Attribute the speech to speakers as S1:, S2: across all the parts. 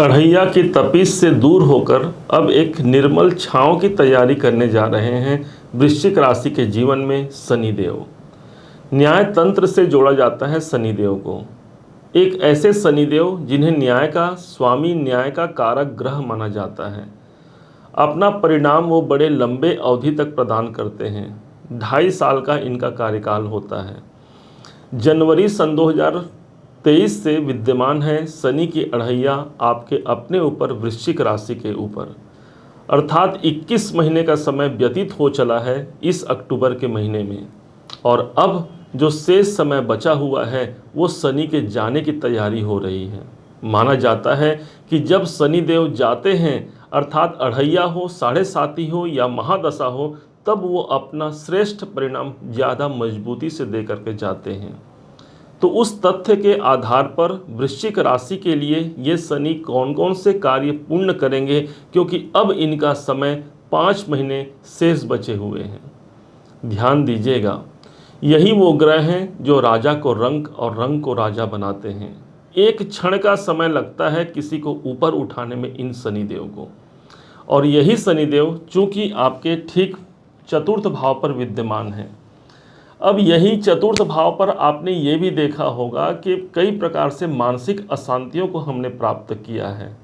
S1: अढ़ैया की तपिश से दूर होकर अब एक निर्मल छांव की तैयारी करने जा रहे हैं वृश्चिक राशि के जीवन में शनिदेव। न्याय तंत्र से जोड़ा जाता है शनिदेव को। एक ऐसे शनिदेव जिन्हें न्याय का स्वामी, न्याय का कारक ग्रह माना जाता है। अपना परिणाम वो बड़े लंबे अवधि तक प्रदान करते हैं। 2.5 साल का इनका कार्यकाल होता है। जनवरी सन 2023 से विद्यमान है शनि की अढ़ैया आपके अपने ऊपर, वृश्चिक राशि के ऊपर। अर्थात 21 महीने का समय व्यतीत हो चला है इस अक्टूबर के महीने में, और अब जो शेष समय बचा हुआ है वो शनि के जाने की तैयारी हो रही है। माना जाता है कि जब शनि देव जाते हैं, अर्थात अढ़ैया हो, 7.5 हो या महादशा हो, तब वो अपना श्रेष्ठ परिणाम ज़्यादा मजबूती से दे करके जाते हैं। तो उस तथ्य के आधार पर वृश्चिक राशि के लिए ये शनि कौन कौन से कार्य पूर्ण करेंगे, क्योंकि अब इनका समय 5 महीने शेष बचे हुए हैं। ध्यान दीजिएगा, यही वो ग्रह हैं जो राजा को रंक और रंक को राजा बनाते हैं। एक क्षण का समय लगता है किसी को ऊपर उठाने में इन शनिदेव को, और यही शनिदेव चूंकि आपके ठीक चतुर्थ भाव पर विद्यमान है। अब यही चतुर्थ भाव पर आपने ये भी देखा होगा कि कई प्रकार से मानसिक अशांतियों को हमने प्राप्त किया है।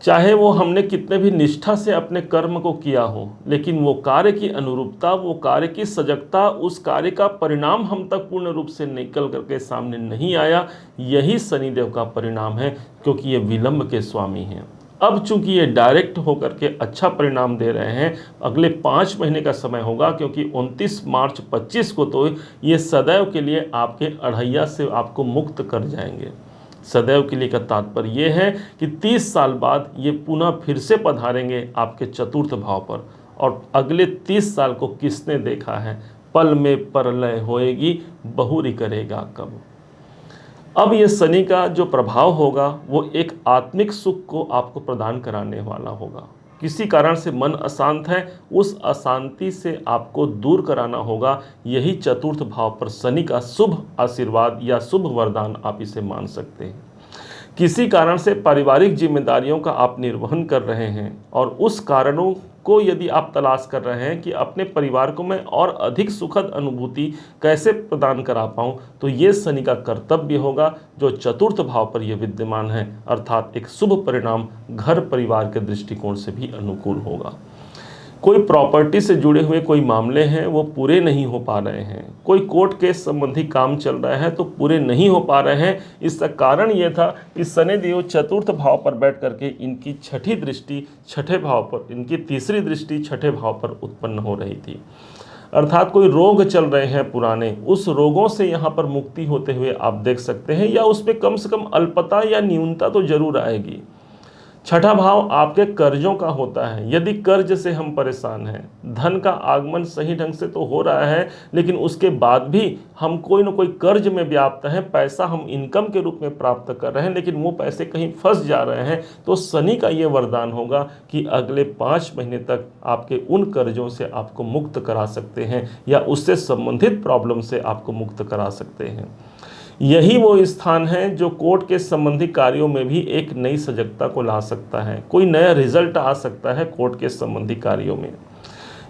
S1: चाहे वो हमने कितने भी निष्ठा से अपने कर्म को किया हो, लेकिन वो कार्य की अनुरूपता, वो कार्य की सजगता, उस कार्य का परिणाम हम तक पूर्ण रूप से निकल करके सामने नहीं आया। यही शनिदेव का परिणाम है, क्योंकि ये विलंब के स्वामी हैं। अब चूंकि ये डायरेक्ट होकर के अच्छा परिणाम दे रहे हैं, अगले 5 महीने का समय होगा, क्योंकि 29 मार्च 25 को तो ये सदैव के लिए आपके अढ़ैया से आपको मुक्त कर जाएंगे। सदैव के लिए का तात्पर्य ये है कि 30 साल बाद ये पुनः फिर से पधारेंगे आपके चतुर्थ भाव पर। और अगले 30 साल को किसने देखा है? पल में प्रलय होएगी, बहुरी करेगा कब। अब ये शनि का जो प्रभाव होगा वो एक आत्मिक सुख को आपको प्रदान कराने वाला होगा। किसी कारण से मन अशांत है, उस अशांति से आपको दूर कराना होगा। यही चतुर्थ भाव पर शनि का शुभ आशीर्वाद या शुभ वरदान आप इसे मान सकते हैं। किसी कारण से पारिवारिक जिम्मेदारियों का आप निर्वहन कर रहे हैं, और उस कारणों को यदि आप तलाश कर रहे हैं कि अपने परिवार को मैं और अधिक सुखद अनुभूति कैसे प्रदान करा पाऊँ, तो ये शनि का कर्तव्य होगा जो चतुर्थ भाव पर यह विद्यमान है। अर्थात एक शुभ परिणाम घर परिवार के दृष्टिकोण से भी अनुकूल होगा। कोई प्रॉपर्टी से जुड़े हुए कोई मामले हैं वो पूरे नहीं हो पा रहे हैं, कोई कोर्ट केस संबंधी काम चल रहा है तो पूरे नहीं हो पा रहे हैं। इसका कारण ये था कि शनिदेव चतुर्थ भाव पर बैठ करके इनकी छठी दृष्टि छठे भाव पर, इनकी तीसरी दृष्टि छठे भाव पर उत्पन्न हो रही थी। अर्थात कोई रोग चल रहे हैं पुराने, उस रोगों से यहाँ पर मुक्ति होते हुए आप देख सकते हैं, या उस पर कम से कम अल्पता या न्यूनता तो जरूर आएगी। छठा भाव आपके कर्जों का होता है। यदि कर्ज से हम परेशान हैं, धन का आगमन सही ढंग से तो हो रहा है, लेकिन उसके बाद भी हम कोई ना कोई कर्ज में व्याप्त हैं, पैसा हम इनकम के रूप में प्राप्त कर रहे हैं, लेकिन वो पैसे कहीं फंस जा रहे हैं, तो शनि का ये वरदान होगा कि अगले 5 महीने तक आपके उन कर्जों से आपको मुक्त करा सकते हैं, या उससे संबंधित प्रॉब्लम से आपको मुक्त करा सकते हैं। यही वो स्थान है जो कोर्ट के संबंधी कार्यों में भी एक नई सजगता को ला सकता है। कोई नया रिजल्ट आ सकता है कोर्ट के संबंधी कार्यों में।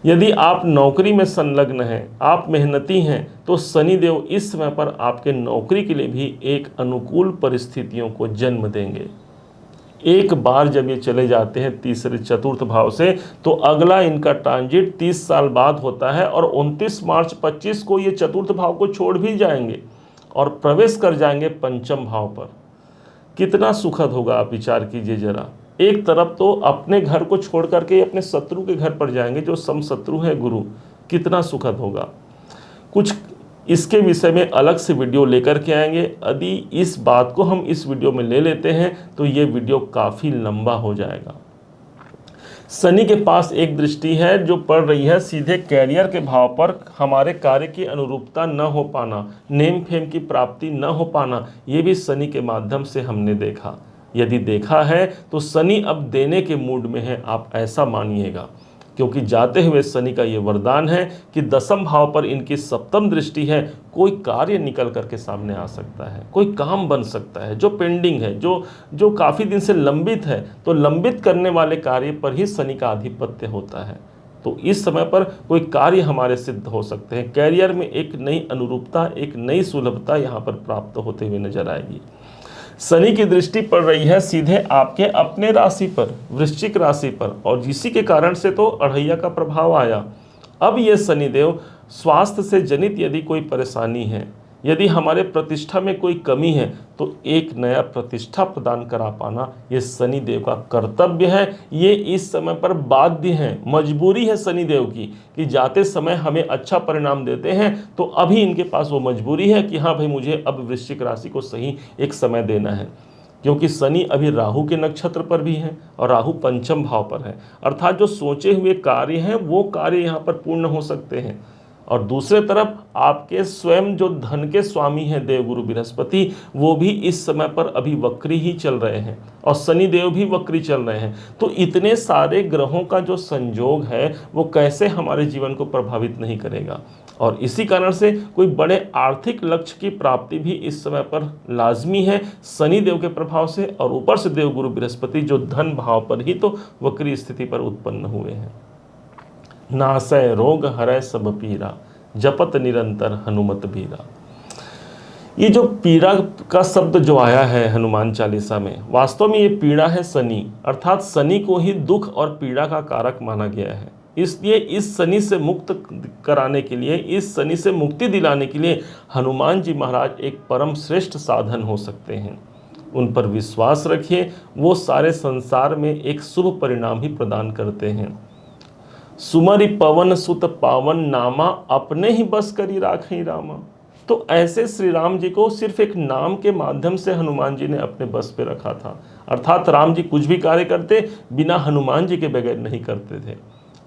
S1: यदि आप नौकरी में संलग्न हैं, आप मेहनती हैं, तो शनिदेव इस समय पर आपके नौकरी के लिए भी एक अनुकूल परिस्थितियों को जन्म देंगे। एक बार जब ये चले जाते हैं तीसरे चतुर्थ भाव से, तो अगला इनका ट्रांजिट 30 साल बाद होता है, और 29 मार्च 25 को ये चतुर्थ भाव को छोड़ भी जाएंगे और प्रवेश कर जाएंगे पंचम भाव पर। कितना सुखद होगा, आप विचार कीजिए जरा। एक तरफ तो अपने घर को छोड़ करके अपने शत्रु के घर पर जाएंगे जो समशत्रु है गुरु, कितना सुखद होगा। कुछ इसके विषय में अलग से वीडियो लेकर के आएंगे। यदि इस बात को हम इस वीडियो में ले लेते हैं तो ये वीडियो काफ़ी लंबा हो जाएगा। शनि के पास एक दृष्टि है जो पड़ रही है सीधे कैरियर के भाव पर। हमारे कार्य की अनुरूपता न हो पाना, नेम फेम की प्राप्ति न हो पाना, ये भी शनि के माध्यम से हमने देखा। यदि देखा है तो शनि अब देने के मूड में है, आप ऐसा मानिएगा, क्योंकि जाते हुए शनि का ये वरदान है कि दसम भाव पर इनकी सप्तम दृष्टि है। कोई कार्य निकल करके सामने आ सकता है, कोई काम बन सकता है जो पेंडिंग है, जो काफ़ी दिन से लंबित है, तो लंबित करने वाले कार्य पर ही शनि का आधिपत्य होता है। तो इस समय पर कोई कार्य हमारे सिद्ध हो सकते हैं। कैरियर में एक नई अनुरूपता, एक नई सुलभता यहाँ पर प्राप्त होते हुए नजर आएगी। शनि की दृष्टि पड़ रही है सीधे आपके अपने राशि पर, वृश्चिक राशि पर, और इसी के कारण से तो अढ़ैया का प्रभाव आया। अब ये शनिदेव स्वास्थ्य से जनित यदि कोई परेशानी है, यदि हमारे प्रतिष्ठा में कोई कमी है, तो एक नया प्रतिष्ठा प्रदान करा पाना ये शनिदेव का कर्तव्य है। ये इस समय पर बाध्य है, मजबूरी है शनिदेव की कि जाते समय हमें अच्छा परिणाम देते हैं, तो अभी इनके पास वो मजबूरी है कि हाँ भाई, मुझे अब वृश्चिक राशि को सही एक समय देना है। क्योंकि शनि अभी राहु के नक्षत्र पर भी है और राहु पंचम भाव पर है, अर्थात जो सोचे हुए कार्य हैं वो कार्य यहाँ पर पूर्ण हो सकते हैं। और दूसरे तरफ आपके स्वयं जो धन के स्वामी हैं देवगुरु बृहस्पति, वो भी इस समय पर अभी वक्री ही चल रहे हैं और शनि देव भी वक्री चल रहे हैं। तो इतने सारे ग्रहों का जो संयोग है वो कैसे हमारे जीवन को प्रभावित नहीं करेगा। और इसी कारण से कोई बड़े आर्थिक लक्ष्य की प्राप्ति भी इस समय पर लाजमी है शनि देव के प्रभाव से, और ऊपर से देवगुरु बृहस्पति जो धन भाव पर ही तो वक्री स्थिति पर उत्पन्न हुए हैं। नासै रोग हरै सब पीरा, जपत निरंतर हनुमत बीरा। ये जो पीड़ा का शब्द जो आया है हनुमान चालीसा में, वास्तव में ये पीड़ा है शनि, अर्थात शनि को ही दुख और पीड़ा का कारक माना गया है। इसलिए इस शनि से मुक्त कराने के लिए, इस शनि से मुक्ति दिलाने के लिए हनुमान जी महाराज एक परम श्रेष्ठ साधन हो सकते हैं। उन पर विश्वास रखिए, वो सारे संसार में एक शुभ परिणाम ही प्रदान करते हैं। सुमरि पवन सुत पावन नामा, अपने ही बस करी राखई रामा। तो ऐसे श्री राम जी को सिर्फ एक नाम के माध्यम से हनुमान जी ने अपने बस पे रखा था, अर्थात राम जी कुछ भी कार्य करते बिना हनुमान जी के बगैर नहीं करते थे।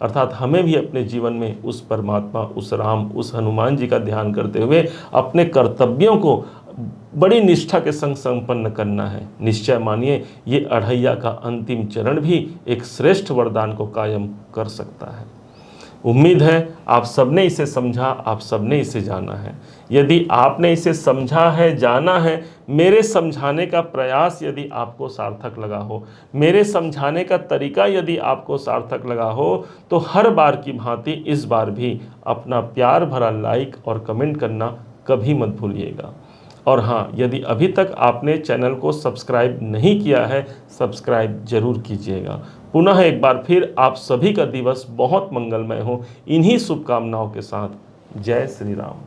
S1: अर्थात हमें भी अपने जीवन में उस परमात्मा, उस राम, उस हनुमान जी का ध्यान करते हुए अपने कर्तव्यों को बड़ी निष्ठा के संग संपन्न करना है। निश्चय मानिए, ये अढ़ैया का अंतिम चरण भी एक श्रेष्ठ वरदान को कायम कर सकता है। उम्मीद है आप सबने इसे समझा, आप सबने इसे जाना है। यदि आपने इसे समझा है, जाना है, मेरे समझाने का प्रयास यदि आपको सार्थक लगा हो, मेरे समझाने का तरीका यदि आपको सार्थक लगा हो, तो हर बार की भांति इस बार भी अपना प्यार भरा लाइक और कमेंट करना कभी मत भूलिएगा। और हाँ, यदि अभी तक आपने चैनल को सब्सक्राइब नहीं किया है, सब्सक्राइब जरूर कीजिएगा। पुनः एक बार फिर आप सभी का दिवस बहुत मंगलमय हो, इन्हीं शुभकामनाओं के साथ। जय श्री राम।